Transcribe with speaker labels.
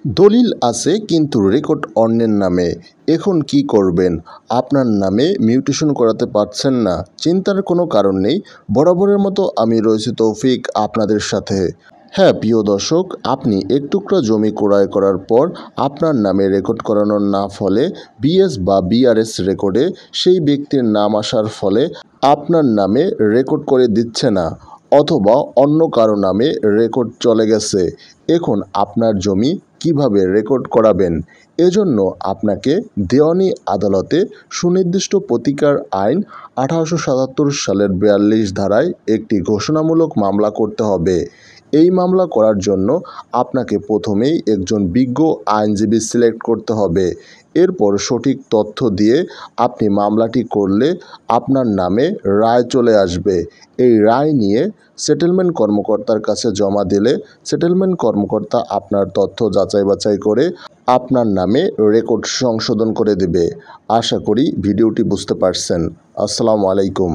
Speaker 1: দলিল আছে কিন্তু রেকর্ড অন্যের নামে। এখন কি করবেন? আপনার নামে মিউটেশন করাতে পারছেন না? চিন্তার কোনো কারণ নেই। বরাবরের মতো আমি রয়েছি তৌফিক আপনাদের সাথে। হ্যাঁ প্রিয় দর্শক, আপনি এক টুকরা জমি ক্রয় করার পর আপনার নামে রেকর্ড করানোর না ফলে বিএস বা বিআরএস রেকর্ডে সেই ব্যক্তির নাম আসার ফলে আপনার নামে রেকর্ড করে দিচ্ছে না, অথবা অন্য কারো নামে রেকর্ড চলে গেছে। এখন আপনার জমি কিভাবে রেকর্ড করাবেন? এজন্য আপনাকে দেওয়ানি আদালতে সুনির্দিষ্ট প্রতিকার আইন 1877 সালের 42 ধারায় একটি ঘোষণামূলক মামলা করতে হবে। এই মামলা করার জন্য আপনাকে প্রথমেই একজন বিজ্ঞ আইনজীবী সিলেক্ট করতে হবে। এরপর সঠিক তথ্য দিয়ে আপনি মামলাটি করলে আপনার নামে রায় চলে আসবে। এই রায় নিয়ে সেটেলমেন্ট কর্মকর্তার কাছে জমা দিলে সেটেলমেন্ট কর্মকর্তা আপনার তথ্য যাচাই বাছাই করে আপনার নামে রেকর্ড সংশোধন করে দেবে। আশা করি ভিডিওটি বুঝতে পারছেন। আসসালামু আলাইকুম।